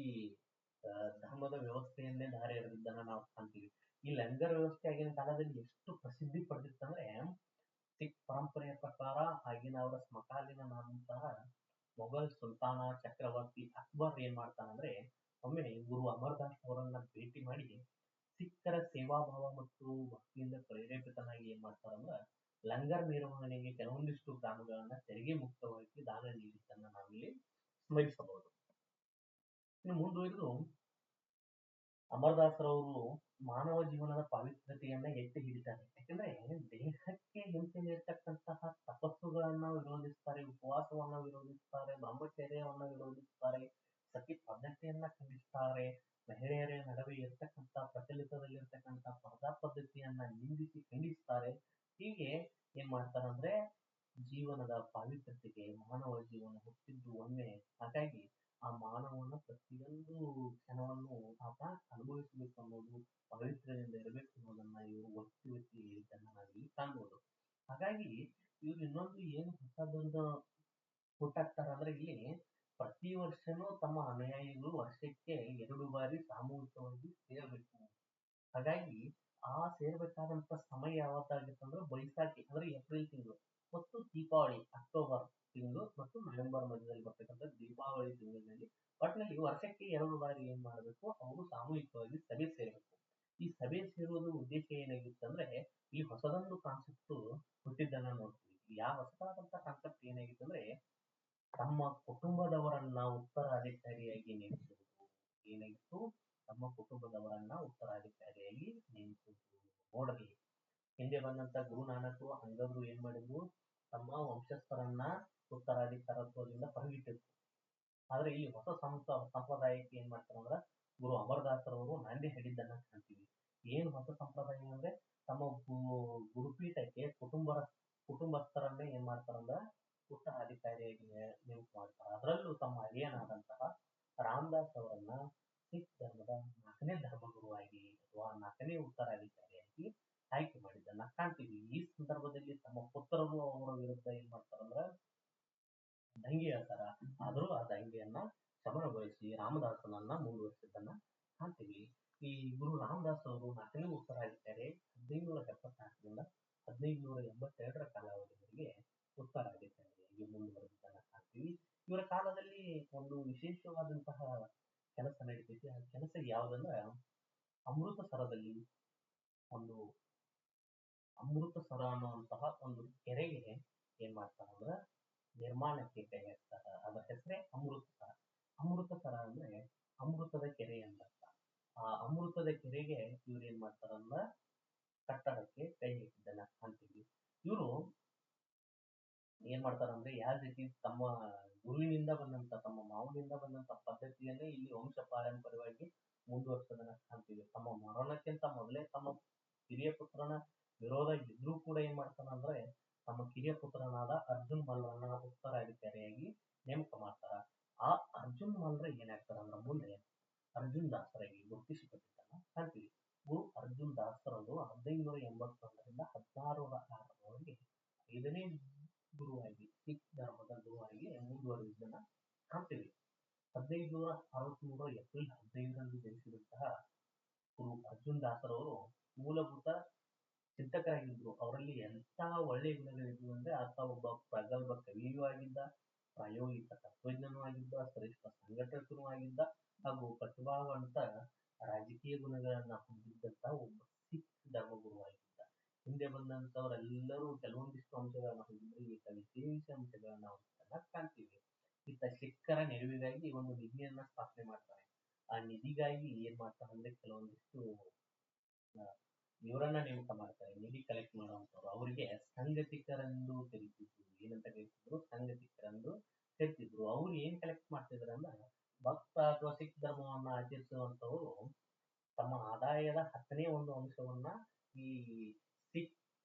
ಧರ್ಮದ ವ್ಯವಸ್ಥೆಯನ್ನೇ ದಾರಿ ಎರೆದಿದ್ದನ್ನ ನಾವು ಕಾಣ್ತೀವಿ. ಈ ಲಂಗರ್ ವ್ಯವಸ್ಥೆ ಆಗಿನ ಕಾಲದಲ್ಲಿ ಎಷ್ಟು ಪ್ರಸಿದ್ಧಿ ಪಡೆದಿತ್ತಂದ್ರೆ ಸಿಖ್ ಪರಂಪರೆಯ ಪ್ರಕಾರ ಆಗಿನ ಅವರ ಸಮಕಾಲೀನನಾದಂತಹ ಮೊಘಲ್ ಸುಲ್ತಾನ ಚಕ್ರವರ್ತಿ ಅಕ್ಬರ್ ಏನ್ ಮಾಡ್ತಾನಂದ್ರೆ ಒಮ್ಮೆ ಗುರು ಅಮರ್ದಾಸ್ ಅವರನ್ನ ಭೇಟಿ ಮಾಡಿ ಸಿಖ್ಖರ ಸೇವಾಭಾವ ಮತ್ತು ಭಕ್ತಿಯಿಂದ ಪ್ರೇರೇಪಿತನಾಗಿ ಏನ್ ಮಾಡ್ತಾರಂದ್ರ ಲಂಗರ್ ನಿರ್ವಹಣೆಗೆ ಕೆಲವೊಂದಿಷ್ಟು ಗ್ರಾಮಗಳನ್ನ ತೆರಿಗೆ ಮುಕ್ತವಾಗಿ ದಾನ ನೀಡಿದ್ದನ್ನ ನಾವಿಲ್ಲಿ ಸ್ಮರಿಸಬಹುದು. ಇನ್ನು ಮುಂದುವರಿದು ಅಮರದಾಸರವರು ಮಾನವ ಜೀವನದ ಪಾವಿತ್ರ್ಯತೆಯನ್ನ ಎತ್ತಿ ಹಿಡಿತಾರೆ. ಯಾಕಂದ್ರೆ ದೇಹಕ್ಕೆ ಹಿಂಸೆ ನೀಡ್ತಕ್ಕಂತಹ ತಪಸ್ಸುಗಳನ್ನ ವಿರೋಧಿಸ್ತಾರೆ, ಉಪವಾಸವನ್ನ ವಿರೋಧಿಸ್ತಾರೆ, ಬ್ರಹ್ಮಚರ್ಯವನ್ನ ವಿರೋಧಿಸ್ತಾರೆ, ಸತಿ ಪದ್ಧತಿಯನ್ನ ಖಂಡಿಸ್ತಾರೆ, ಮಹಿಳೆಯರ ನಡುವೆ ಇರ್ತಕ್ಕಂಥ ಪ್ರಚಲಿತದಲ್ಲಿರ್ತಕ್ಕಂಥ ಪರ್ದಾ ಪದ್ಧತಿಯನ್ನ ನಿಂದಿಸಿ ಖಂಡಿಸ್ತಾರೆ. ಹೀಗೆ ಏನ್ ಮಾಡ್ತಾರಂದ್ರೆ ಜೀವನದ ಪಾವಿತ್ರ್ಯತೆಗೆ, ಮಾನವ ಜೀವನ ಹುಟ್ಟಿದ್ದು ಒಮ್ಮೆ, ಹಾಗಾಗಿ ಆ ಮಾನವನ ಪ್ರತಿಯೊಂದು ಕ್ಷಣವನ್ನು ಆತ ಅನುಭವಿಸಬೇಕು ಅನ್ನೋದು, ಪವಿತ್ರದಿಂದ ಇರಬೇಕು ಅನ್ನೋದನ್ನ ಇವರು ಒತ್ತಿ ಒತ್ತಿ ಹೇಳಿದ್ದನ್ನ ನಾವಿಲ್ಲಿ ಕಾಣ್ಬೋದು. ಹಾಗಾಗಿ ಇವ್ರು ಇನ್ನೊಂದು ಏನು ಹೊಸದೊಂದು ಹುಟ್ಟಾಕ್ತಾರ ಅಂದ್ರೆ ಇಲ್ಲಿ ಪ್ರತಿ ವರ್ಷನೂ ತಮ್ಮ ಅನುಯಾಯಿಗಳು ವರ್ಷಕ್ಕೆ 2 ಬಾರಿ ಸಾಮೂಹಿಕವಾಗಿ ಸೇರ್ಬೇಕು. ಹಾಗಾಗಿ ಆ ಸೇರ್ಬೇಕಾದಂತ ಸಮಯ ಯಾವತ್ತಾಗಿತ್ತಂದ್ರೆ ಬೈಸಾಖಿ ಅಂದ್ರೆ ಏಪ್ರಿಲ್ ತಿಂಗಳು, ಮತ್ತು ದೀಪಾವಳಿ ಅಕ್ಟೋಬರ್ ತಿಂಗಳು, ಮತ್ತು ನವೆಂಬರ್ ಮಧ್ಯದಲ್ಲಿ ಬರ್ತಕ್ಕಂಥ ದೀಪಾವಳಿ ತಿಂಗಳಿನಲ್ಲಿ ಒಟ್ಟಿನಲ್ಲಿ ವರ್ಷಕ್ಕೆ 2 ಬಾರಿ ಏನ್ ಮಾಡಬೇಕು, ಅವರು ಸಾಮೂಹಿಕವಾಗಿ ಸಭೆ ಸೇರಬೇಕು. ಈ ಸಭೆ ಸೇರುವುದು ಉದ್ದೇಶ ಏನಾಗಿತ್ತು ಅಂದ್ರೆ ಈ ಹೊಸದೊಂದು ಕಾನ್ಸೆಪ್ಟ್ ಹುಟ್ಟಿದ್ದನ್ನ ನೋಡ್ತೀವಿ. ಯಾವ ಹೊಸದಾದಂತ ಕಾನ್ಸೆಪ್ಟ್ ಏನಾಗಿತ್ತು ಅಂದ್ರೆ ತಮ್ಮ ಕುಟುಂಬದವರನ್ನ ಉತ್ತರಾಧಿಕಾರಿಯಾಗಿ ನೇಮಿಸುವುದು. ಏನಾಗಿತ್ತು? ತಮ್ಮ ಕುಟುಂಬದವರನ್ನ ಉತ್ತರಾಧಿಕಾರಿಯಾಗಿ ನೇಮಿಸುವುದು. ನೋಡ್ರಿ, ಹಿಂದೆ ಬಂದಂತ ಗುರುನಾನಕ್ ಅಂಗದ್ರು ಏನ್ ಮಾಡಿದ್ರು, ತಮ್ಮ ವಂಶಸ್ಥರನ್ನ ಉತ್ತರಾಧಿಕಾರತ್ವದಿಂದ ಹೊರಗಿಟ್ಟಿದ್ರು. ಆದ್ರೆ ಈ ಹೊಸ ಸಂಪ್ರದಾಯಕ್ಕೆ ಏನ್ ಮಾಡ್ತಾರಂದ್ರ ಗುರು ಅಮರದಾಸರವರು ನಾಂದಿ ಹೇಳಿದ್ದನ್ನ ಕಾಣ್ತೀವಿ. ಏನ್ ಹೊಸ ಸಂಪ್ರದಾಯ ಅಂದ್ರೆ ತಮ್ಮ ಗುರುಪೀಠಕ್ಕೆ ಕುಟುಂಬಸ್ಥರನ್ನೇ ಏನ್ ಮಾಡ್ತಾರಂದ್ರ ಉತ್ತರಾಧಿಕಾರಿಯಾಗಿ ನೇಮಕ ಮಾಡ್ತಾರೆ. ಅದರಲ್ಲೂ ತಮ್ಮ ಅಳಿಯನಾದಂತಹ ರಾಮದಾಸ್ ಅವರನ್ನ ಸಿಖ್ ಧರ್ಮದ 4ನೇ ಧರ್ಮಗುರುವಾಗಿ ಅಥವಾ 4ನೇ ಉತ್ತರಾಧಿಕಾರಿಯಾಗಿ ಆಯ್ಕೆ ಮಾಡಿದ್ದನ್ನ ಕಾಣ್ತೀವಿ. ಈ ಸಂದರ್ಭದಲ್ಲಿ ತಮ್ಮ ಪುತ್ರರು ಅವರ ವಿರುದ್ಧ ಏನ್ ಮಾಡ್ತಾರಂದ್ರ ದಂಗೆ ಹೇಳ್ತಾರ. ಆದ್ರೂ ಆ ದಂಗೆಯನ್ನ ಶಮನಗೊಳಿಸಿ ರಾಮದಾಸನನ್ನ ಮುಂದುವರಿಸಿದ್ದನ್ನ ಕಾಣ್ತೀವಿ. ಈ ಗುರು ರಾಮದಾಸ್ ಅವರು 4ನೇ ಉತ್ತರಾಧಿಕಾರಿ 1574ರಿಂದ 1582ರ ಕಾಲಾವಧಿವರೆಗೆ ಉತ್ತರಾಧಿಕಾರಿಯಾಗಿ ಮುಂದುವರೆದಿದ್ದನ್ನ ಕಾಣ್ತೀವಿ. ಇವರ ಕಾಲದಲ್ಲಿ ಒಂದು ವಿಶೇಷವಾದಂತಹ ಕೆಲಸ ನಡೀತೈತಿ. ಆ ಕೆಲಸ ಯಾವ್ದಂದ್ರ ಅಮೃತಸರದಲ್ಲಿ ಒಂದು ಅಮೃತಸರ ಅನ್ನುವಂತಹ ಒಂದು ಕೆರೆಗೆ ಏನ್ ಮಾಡ್ತಾರಂದ್ರ ನಿರ್ಮಾಣಕ್ಕೆ ಕೈ ಹಾಕ್ತಾರ. ಅದರ ಹೆಸರೇ ಅಮೃತಸರ. ಮಾಡ್ತಾರ ಅಂದ್ರೆ ಅಮೃತದ ಕೆರೆ ಅಂತ. ಆ ಅಮೃತದ ಕೆರೆಗೆ ಇವ್ರು ಏನ್ ಮಾಡ್ತಾರಂದ್ರ ಕಟ್ಟಡಕ್ಕೆ ಕೈ ಹಾಕಿದ್ದನ್ನ ಕಾಣ್ತೀವಿ. ಇವರು ಏನ್ ಮಾಡ್ತಾರಂದ್ರೆ ಯಾವ ರೀತಿ ತಮ್ಮ ಗುರುವಿನಿಂದ ಬಂದಂತ ತಮ್ಮ ಮಾವನಿಂದ ಬಂದಂತ ಪದ್ಧತಿಯನ್ನೇ ಇಲ್ಲಿ ವಂಶ ಪಾರಂಪರ್ಯವಾಗಿ ಮುಂದುವರ್ಸೋದನ್ನ ಕಾಣ್ತೀವಿ. ತಮ್ಮ ಮರಣಕ್ಕಿಂತ ಮೊದಲೇ ತಮ್ಮ ಹಿರಿಯ ಪುತ್ರನ ವಿರೋಧ ಇದ್ರೂ ಕೂಡ ಏನ್ ಮಾಡ್ತಾನಂದ್ರೆ ತಮ್ಮ ಕಿರಿಯ ಪುತ್ರನಾದ ಅರ್ಜುನ್ ಮಲ್ರನ್ನ ಉತ್ತರಾಧಿಕಾರಿಯಾಗಿ ನೇಮಕ ಮಾಡ್ತಾರ. ಆ ಅರ್ಜುನ್ ಮಲ್ರ ಏನಾಗ್ತಾರಂದ್ರ ಮುಂದೆ ಅರ್ಜುನ್ ದಾಸರಾಗಿ ಗುರುತಿಸಿಕೊಂಡಿದ್ದನ್ನ ಕಾಣ್ತೀವಿ. ಗುರು ಅರ್ಜುನ್ ದಾಸರದು 1581ರಿಂದ 1606ರವರೆಗೆ 5ನೇ ಗುರುವಾಗಿ ಸಿಖ್ ಧರ್ಮದ ಗುರುವಾಗಿ ಮುಂದುವರೆದಿದ್ದನ್ನ ಕಾಣ್ತೀವಿ. 1563 ಏಪ್ರಿಲ್ 15ರಂದು ಜನಿಸಿದಂತಹ ಗುರು ಅರ್ಜುನ್ ದಾಸರವರು ಮೂಲಭೂತ ಚಿಂತಕರಾಗಿದ್ರು. ಅವರಲ್ಲಿ ಎಂತಹ ಒಳ್ಳೆ ಗುಣಗಳಿದ್ವು ಅಂದ್ರೆ ಆತ ಒಬ್ಬ ಪ್ರಗಲ್ಭ ಕವಿಯೂ ಆಗಿದ್ದ, ಪ್ರಾಯೋಗಿಕ ತತ್ವಜ್ಞನೂ ಆಗಿದ್ದ, ಶ್ರೇಷ್ಠ ಸಂಘಟಕನೂ ಆಗಿದ್ದ, ಹಾಗೂ ಪ್ರತಿಭಾವಂತ ರಾಜಕೀಯ ಗುಣಗಳನ್ನ ಹೊಂದಿದ್ದಂತ ಒಬ್ಬ ಸಿಖ್ ಧರ್ಮಗುರುವಾಗಿದ್ದ. ಹಿಂದೆ ಬಂದಂತವರೆಲ್ಲರೂ ಕೆಲವೊಂದಿಷ್ಟು ಅಂಶಗಳನ್ನ ಹೊಂದಿದ್ರೆ ಈತ ವಿಶೇಷ ಅಂಶಗಳನ್ನ ಹೊಂದಿದ್ದನ್ನ ಕಾಣ್ತೀವಿ. ಈತ ಸಿಖ್ಖರ ನೆರವಿಗಾಗಿ ಒಂದು ನಿಧಿಯನ್ನ ಸ್ಥಾಪನೆ ಮಾಡ್ತಾರೆ. ಆ ನಿಧಿಗಾಗಿ ಏನ್ ಮಾಡ್ತಾರಂದ್ರೆ ಕೆಲವೊಂದಿಷ್ಟು ಇವರನ್ನ ನೇಮಕ ಮಾಡ್ತಾರೆ, ನಿಧಿ ಕಲೆಕ್ಟ್ ಮಾಡುವಂತವ್ರು. ಅವರಿಗೆ ಸಂಘಟಿಕರೆಂದು ಕರೀತಿದ್ರು. ಏನಂತ ಕರೀತಿದ್ರು? ಸಂಘಟಿಕರೆಂದು ಕರೀತಿದ್ರು. ಅವ್ರು ಏನ್ ಕಲೆಕ್ಟ್ ಮಾಡ್ತಿದ್ರ ಅಂದ್ರೆ ಭಕ್ತ ಅಥವಾ ಸಿಖ್ ಧರ್ಮವನ್ನ ಆಚರಿಸುವಂತವರು ತಮ್ಮ ಆದಾಯದ 10ನೇ ಒಂದು ಅಂಶವನ್ನ ಈ ಸಿಖ್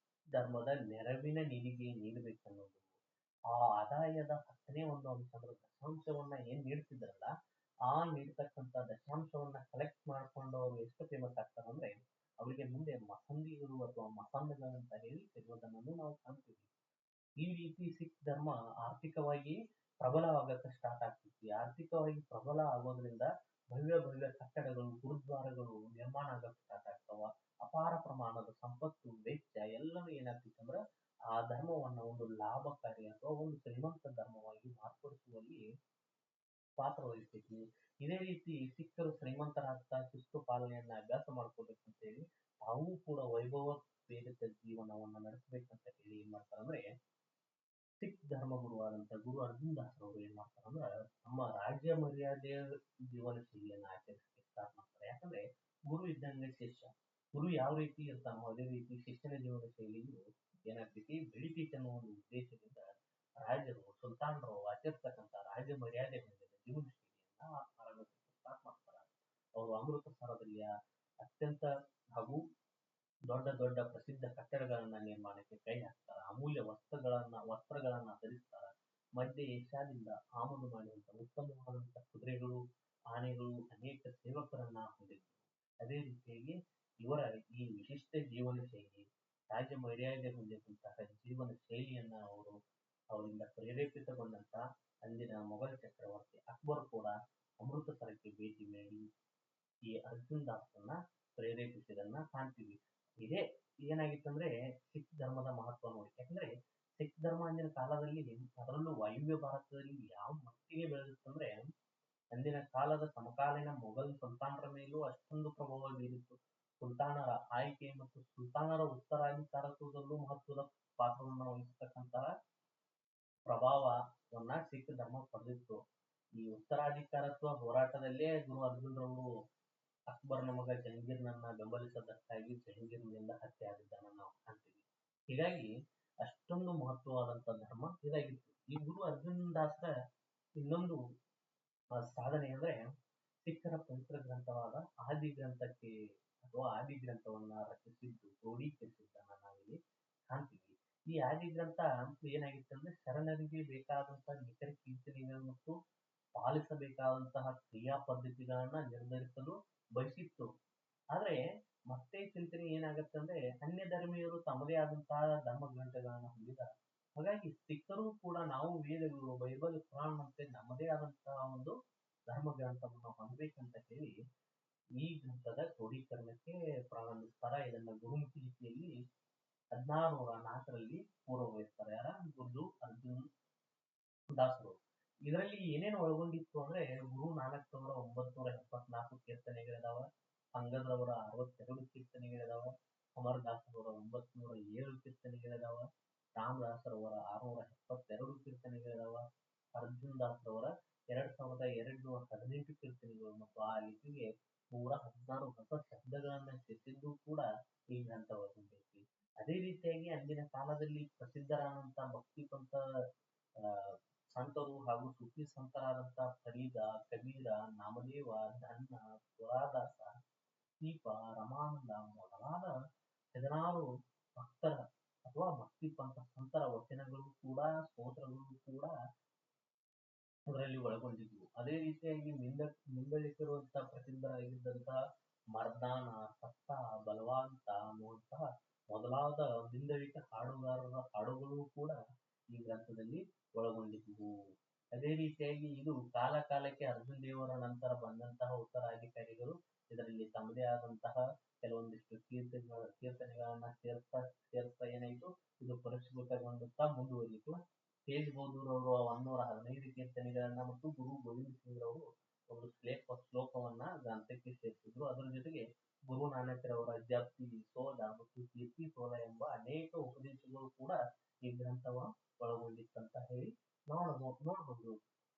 ಧರ್ಮದ ನೆರವಿನ ನಿಧಿಗೆ ನೀಡಬೇಕನ್ನೋದು. ಆ ಆದಾಯದ 10ನೇ ಒಂದು ಅಂಶ ಅಂದ್ರೆ ದಶಾಂಶವನ್ನ ಏನ್ ನೀಡ್ತಿದ್ರಲ್ಲ, ಆ ನೀಡ್ತಕ್ಕಂಥ ದಶಾಂಶವನ್ನ ಕಲೆಕ್ಟ್ ಮಾಡ್ಕೊಂಡು ಅವ್ರು ಎಷ್ಟು ಫೇಮಸ್ ಆಗ್ತಾರಂದ್ರೆ ಅವರಿಗೆ ಮುಂದೆ ಮಸಂದಿಗಳು ಅಥವಾ ಮಸಂದಗಳಂತ ಹೇಳಿ ಕರೆಯೋದನ್ನು ನಾವು ಕಾಣ್ತೀವಿ. ಈ ರೀತಿ ಸಿಖ್ ಧರ್ಮ ಆರ್ಥಿಕವಾಗಿ ಪ್ರಬಲವಾಗಕ್ಕೆ ಸ್ಟಾರ್ಟ್ ಆಗ್ತೈತಿ. ಆರ್ಥಿಕವಾಗಿ ಪ್ರಬಲ ಆಗೋದ್ರಿಂದ ಭವ್ಯ ಭವ್ಯ ಕಟ್ಟಡಗಳು, ಗುರುದ್ವಾರಗಳು ನಿರ್ಮಾಣ ಆಗಕ್ಕೆ ಸ್ಟಾರ್ಟ್ ಆಗ್ತಾವ. ಅಪಾರ ಪ್ರಮಾಣದ ಸಂಪತ್ತು, ವೆಚ್ಚ ಎಲ್ಲವೂ ಏನಾಗ್ತೈತಿ ಅಂದ್ರ ಆ ಧರ್ಮವನ್ನ ಒಂದು ಲಾಭಕಾರಿ ಅಥವಾ ಒಂದು ಶ್ರೀಮಂತ ಧರ್ಮವಾಗಿ ಮಾರ್ಪಡಿಸುವಲ್ಲಿ ಪಾತ್ರ ವಹಿಸ್ತೈತಿ. ಇದೇ ರೀತಿ ಸಿಖ್ಖರು ಶ್ರೀಮಂತರಾಗ್ತಾ ಶಿಸ್ತು ಪಾಲನೆಯನ್ನ ಅಭ್ಯಾಸ ಮಾಡ್ಕೋಬೇಕಂತ ಹೇಳಿ ತಾವೂ ಕೂಡ ವೈಭವ ಪ್ರೇರಿತ ಜೀವನವನ್ನ ನಡೆಸಬೇಕಂತ ಹೇಳಿ ಏನ್ ಮಾಡ್ತಾರಂದ್ರೆ ಸಿಖ್ ಧರ್ಮ ಗುರುವಾದಂತ ಗುರು ಅರ್ಜುನ್ ದಾಸರವರು ಏನ್ ಮಾಡ್ತಾರಂದ್ರ ತಮ್ಮ ರಾಜ್ಯ ಮರ್ಯಾದೆಯ ಜೀವನ ಶೈಲಿಯನ್ನ ಆಚರಿಸಲಿಕ್ಕೆ ಸ್ಟಾರ್ಟ್ ಮಾಡ್ತಾರೆ. ಯಾಕಂದ್ರೆ ಗುರು ಇದ್ದಂಗೆ ಶಿಷ್ಯ. ಗುರು ಯಾವ ರೀತಿ ಇರ್ತಾನೋ ಅದೇ ರೀತಿ ಶಿಷ್ಯನ ಜೀವನ ಶೈಲಿಯು ಏನಾಗ್ತೈತಿ ಬೆಳಿತೈತಿ ಅನ್ನೋ ಒಂದು ಉದ್ದೇಶದಿಂದ ರಾಜರು, ಸುಲ್ತಾನರು ಆಚರಿಸ್ತಕ್ಕಂಥ ರಾಜ್ಯ ಮರ್ಯಾದೆ ಹೊಂದಿದ ಜೀವನ ಶೈಲಿಯನ್ನ ಆರಂಭಿಸಲಿಕ್ಕೆ ಸ್ಟಾರ್ಟ್ ಮಾಡ್ತಾರೆ. ಅವರು ಅಮೃತಸರದಲ್ಲಿ ಅತ್ಯಂತ ಹಾಗೂ ದೊಡ್ಡ ದೊಡ್ಡ ಪ್ರಸಿದ್ಧ ಕಟ್ಟಡಗಳನ್ನ ನಿರ್ಮಾಣಕ್ಕೆ ಕೈ ಹಾಕ್ತಾರ. ಅಮೂಲ್ಯ ವಸ್ತ್ರಗಳನ್ನ ಧರಿಸ್ತಾರ. ಮಧ್ಯ ಏಷ್ಯಾದಿಂದ ಆಮದು ಮಾಡಿದಂತ ಉತ್ತಮವಾದಂತ ಕುದುರೆಗಳು, ಆನೆಗಳು, ಅನೇಕ ಸೇವಕರನ್ನ ಹೊಂದಿದ್ರು. ಅದೇ ರೀತಿಯಾಗಿ ಇವರ ಈ ವಿಶಿಷ್ಟ ಜೀವನ ಶೈಲಿ, ರಾಜ್ಯ ಮರ್ಯಾದೆ ಹೊಂದಿದಂತಹ ಜೀವನ ಶೈಲಿಯನ್ನ ಅವರಿಂದ ಪ್ರೇರೇಪಿತಗೊಂಡಂತ ಅಂದಿನ ಮೊಘಲ್ ಚಕ್ರವರ್ತಿ ಅಕ್ಬರ್ ಕೂಡ ಅಮೃತಸರಕ್ಕೆ ಭೇಟಿ ನೀಡಿ ಈ ಅರ್ಜುನ್ ದಾಸರನ್ನ ಪ್ರೇರೇಪಿಸಿದನ್ನ ಕಾಣ್ತೀವಿ. ಇದೇ ಏನಾಗಿತ್ತಂದ್ರೆ ಸಿಖ್ ಧರ್ಮದ ಮಹತ್ವ ನೋಡಿ. ಯಾಕಂದ್ರೆ ಸಿಖ್ ಧರ್ಮ ಅಂದಿನ ಕಾಲದಲ್ಲಿ, ಅದರಲ್ಲೂ ವಾಯುವ್ಯ ಭಾರತದಲ್ಲಿ ಯಾವ ಮಟ್ಟಿಗೆ ಬೆಳೆದಿತ್ತಂದ್ರೆ ಅಂದಿನ ಕಾಲದ ಸಮಕಾಲೀನ ಮೊಘಲ್ ಸುಲ್ತಾನರ ಮೇಲೂ ಅಷ್ಟೊಂದು ಪ್ರಭಾವ ಬೀರಿತ್ತು. ಸುಲ್ತಾನರ ಆಯ್ಕೆ ಮತ್ತು ಸುಲ್ತಾನರ ಉತ್ತರಾಧಿಕಾರತ್ವದಲ್ಲೂ ಮಹತ್ವದ ಪಾತ್ರವನ್ನು ವಹಿಸತಕ್ಕಂತಹ ಪ್ರಭಾವವನ್ನ ಸಿಖ್ ಧರ್ಮ ಪಡೆದಿತ್ತು. ಈ ಉತ್ತರಾಧಿಕಾರತ್ವ ಹೋರಾಟದಲ್ಲೇ ಗುರು ಅರ್ಜುನರವರು ಅಕ್ಬರ್ನ ಮಗ ಜಹಂಗೀರ್ನನ್ನ ಬೆಂಬಲಿಸದಕ್ಕಾಗಿ ಜಹಂಗೀರ್ನಿಂದ ಹತ್ಯೆ ಆಗಿದ್ದನ್ನ ನಾವು ಕಾಣ್ತೀವಿ. ಹೀಗಾಗಿ ಅಷ್ಟೊಂದು ಮಹತ್ವವಾದಂತ ಧರ್ಮ ಇದಾಗಿತ್ತು. ಈ ಗುರು ಅರ್ಜುನ್ ದಾಸರ ಇನ್ನೊಂದು ಸಾಧನೆ ಅಂದ್ರೆ ಸಿಖ್ಖರ ಪವಿತ್ರ ಗ್ರಂಥವಾದ ಆದಿ ಗ್ರಂಥಕ್ಕೆ ಅಥವಾ ಆದಿ ಗ್ರಂಥವನ್ನ ರಚಿಸಿದ್ದು, ಕ್ರೋಢೀಕರಿಸಿದ್ದನ್ನ ನಾವಿಲ್ಲಿ ಕಾಣ್ತೀವಿ. ಈ ಆದಿ ಗ್ರಂಥ ಏನಾಗಿತ್ತಂದ್ರೆ ಶರಣರಿಗೆ ಬೇಕಾದಂತಹ ನಿಖರ ಕೀರ್ತನೆಗಳು ಮತ್ತು ಪಾಲಿಸಬೇಕಾದಂತಹ ಕ್ರಿಯಾ ಪದ್ಧತಿಗಳನ್ನ ನಿರ್ಧರಿಸಲು ಬಯಸಿತ್ತು. ಆದ್ರೆ ಮತ್ತೆ ಚಿಂತನೆ ಏನಾಗತ್ತಂದ್ರೆ ಅನ್ಯ ಧರ್ಮೀಯರು ತಮ್ಮದೇ ಆದಂತಹ ಧರ್ಮ ಗ್ರಂಥಗಳನ್ನ ಹೊಂದಿದ್ದಾರೆ. ಹಾಗಾಗಿ ಸಿಖ್ಖರು ಕೂಡ ನಾವು ವೇದಗಳು, ಬೈಬಲ್, ಕುರಾನ್ ಮತ್ತೆ ನಮ್ಮದೇ ಆದಂತಹ ಒಂದು ಧರ್ಮ ಗ್ರಂಥವನ್ನು ಹೊಂದಬೇಕಂತ ಹೇಳಿ ಈ ಗ್ರಂಥದ ಕ್ರೋಢೀಕರಣಕ್ಕೆ ಪ್ರಾರಂಭಿಸ್ತಾರ. ಇದನ್ನ ಗುರುಮುಖಿ ಲಿಪಿಯಲ್ಲಿ 1604ರಲ್ಲಿ ಪೂರ್ವವಹಿಸ್ತಾರೆ. ಯಾರ? ಗುರು ಅರ್ಜುನ್ ದಾಸರು. ಇದರಲ್ಲಿ ಏನೇನು ಒಳಗೊಂಡಿತ್ತು ಅಂದ್ರೆ ಗುರು ನಾನಕ್ ಅವರ 974 ಕೀರ್ತನೆಗಳಿದಾವ, ಅಂಗದ್ರವರ 62 ಕೀರ್ತನೆಗಳಿದಾವ, ಅಮರದಾಸರವರ 907 ಕೀರ್ತನೆಗಳಿದಾವ, ರಾಮದಾಸರವರ 672 ಕೀರ್ತನೆಗಳಿದಾವ, ಅರ್ಜುನ್ ದಾಸರವರ 2200 218 ಕೀರ್ತನೆಗಳು ಮತ್ತು ಆ ಲಿಪಿಗೆ 116 ಹೊಸ ಶಬ್ದಗಳನ್ನ ಸೇರಿಸಿದ್ದು ಕೂಡ ಈ ಗ್ರಂಥ ಒಳಗೊಂಡೈತಿ. ಅದೇ ರೀತಿಯಾಗಿ ಅಂದಿನ ಕಾಲದಲ್ಲಿ ಪ್ರಸಿದ್ಧರಾದಂಥ ಭಕ್ತಿ ಪಂಥ ಆ, ಸಂತರು ಹಾಗೂ ಸುಫಿ ಸಂತರಾದಂಥ ಫರೀದ, ಕಬೀರ, ನಾಮದೇವ, ಧನ್ನ, ತುಳಾದಾಸ, ದೀಪ, ರಮಾನಂದ ಮೊದಲಾದ 16 ಭಕ್ತರ ಅಥವಾ ಭಕ್ತಿ ಪಂಥ ಸಂತರ ವಚನಗಳು ಕೂಡ ಸ್ತೋತ್ರಗಳು ಕೂಡ ಅದರಲ್ಲಿ ಒಳಗೊಂಡಿದ್ವು. ಅದೇ ರೀತಿಯಾಗಿ ಮಿಂಗಳಿಸಿರುವಂತಹ ಪ್ರಸಿದ್ಧರಾಗಿದ್ದಂತಹ ಮರ್ದಾನ, ಸತ್ತ, ಬಲವಂತ ಅನ್ನುವಂತಹ ಮೊದಲಾದ ಮಿಂದಳಿಕ ಹಾಡುಗಾರರ ಹಾಡುಗಳು ಕೂಡ ಈ ಗ್ರಂಥದಲ್ಲಿ ಒಳಗೊಂಡಿದ್ವು. ಅದೇ ರೀತಿಯಾಗಿ ಇದು ಕಾಲ ಕಾಲಕ್ಕೆ ಅರ್ಜುನ್ ದೇವರ ನಂತರ ಬಂದಂತಹ ಉತ್ತರಾಧಿಕಾರಿಗಳು ಇದರಲ್ಲಿ ತಮ್ಮದೇ ಆದಂತಹ ಕೆಲವೊಂದಿಷ್ಟು ಕೀರ್ತನೆಗಳನ್ನ ಸೇರ್ತಾ ಏನಾಯ್ತು, ಇದು ಪರಿಷ್ಕೃತಗೊಂಡುತ್ತಾ ಮುಂದುವರಿಯಿತು. ತೇಜ್ ಬಹದ್ದೂರ್ ಅವರು 115 ಕೀರ್ತನೆಗಳನ್ನ ಮತ್ತು ಗುರು ಗೋವಿಂದ ಸಿಂಗ್ ಅವರು ಒಂದು ಶ್ಲೋಕವನ್ನ ಗ್ರಂಥಕ್ಕೆ ಸೇರಿಸಿದ್ರು. ಅದರ ಜೊತೆಗೆ ಗುರು ನಾನಕರವರ ಜಪ್ತಿ, ಸೋದ ಮತ್ತು ಕೀರ್ತಿ ಸೋದ ಎಂಬ ಅನೇಕ ಉಪದೇಶಗಳು ಕೂಡ ಈ ಗ್ರಂಥವ ಒಳಗೊಂಡಿತ್ತಂತ ಹೇಳಿ ನೋಡ್ಬೋದು.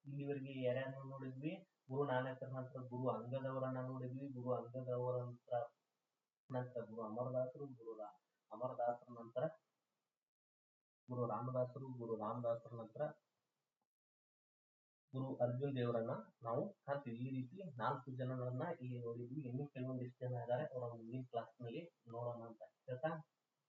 ಇಲ್ಲಿವರೆಗೆ ಯಾರ್ಯಾರನ್ನ ನೋಡಿದ್ವಿ? ಗುರು ನಾನಕರ ನಂತರ ಗುರು ಅಂಗದವರನ್ನ ನೋಡಿದ್ವಿ. ಗುರು ಅಂಗದವರ ನಂತರ ಗುರು ಅಮರದಾಸರು, ಅಮರದಾಸರ ನಂತರ ಗುರು ರಾಮದಾಸರು, ಗುರು ರಾಮದಾಸರ ನಂತರ ಗುರು ಅರ್ಜುನ್ ದೇವರನ್ನ ನಾವು ಕಾಣ್ತೀವಿ. ಈ ರೀತಿ 4 ಜನರನ್ನ ಇಲ್ಲಿ ನೋಡಿದ್ವಿ. ಇನ್ನೂ ಕೆಲವೊಂದಿಷ್ಟು ಜನ ಇದ್ದಾರೆ, ಅವರ ಮುಂದಿನ ಕ್ಲಾಸ್ ನಲ್ಲಿ ನೋಡೋಣ ಅಂತ ಹೇಳ್ತಾ,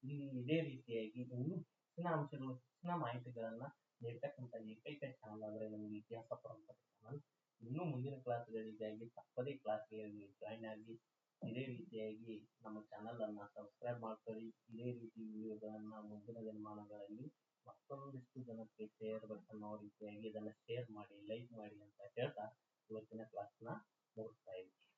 ಇಲ್ಲಿ ಇದೇ ರೀತಿಯಾಗಿ ಇನ್ನೂ ಹೆಚ್ಚಿನ ಅಂಶಗಳು, ಹೆಚ್ಚಿನ ಮಾಹಿತಿಗಳನ್ನ ನೀಡ್ತಕ್ಕಂಥ ಏಕೈಕ ಚಾನಲ್ ಅಂದ್ರೆ ನಮಗೆ ಇತಿಹಾಸ ಪರಂಪರೆ ಚಾನಲ್. ಇನ್ನೂ ಮುಂದಿನ ಕ್ಲಾಸ್ಗಳಿಗಾಗಿ ತಪ್ಪದೇ ಕ್ಲಾಸ್ಗೆ ಜಾಯ್ನ್ ಆಗಿ ಇದೇ ರೀತಿಯಾಗಿ ನಮ್ಮ ಚಾನಲ್ ಅನ್ನ ಸಬ್ಸ್ಕ್ರೈಬ್ ಮಾಡ್ಕೊಳ್ಳಿ. ಇದೇ ರೀತಿ ವಿಡಿಯೋಗಳನ್ನ ಮುಂದಿನ ದಿನಮಾನಗಳಲ್ಲಿ ಮತ್ತೊಂದಿಷ್ಟು ಜನಕ್ಕೆ ಸೇರಬೇಕನ್ನೋ ರೀತಿಯಾಗಿ ಇದನ್ನ ಶೇರ್ ಮಾಡಿ, ಲೈಕ್ ಮಾಡಿ ಅಂತ ಹೇಳ್ತಾ ಇವತ್ತಿನ ಕ್ಲಾಸ್ನ ಮುಗಿಸ್ತಾ ಇದ್ದೀನಿ.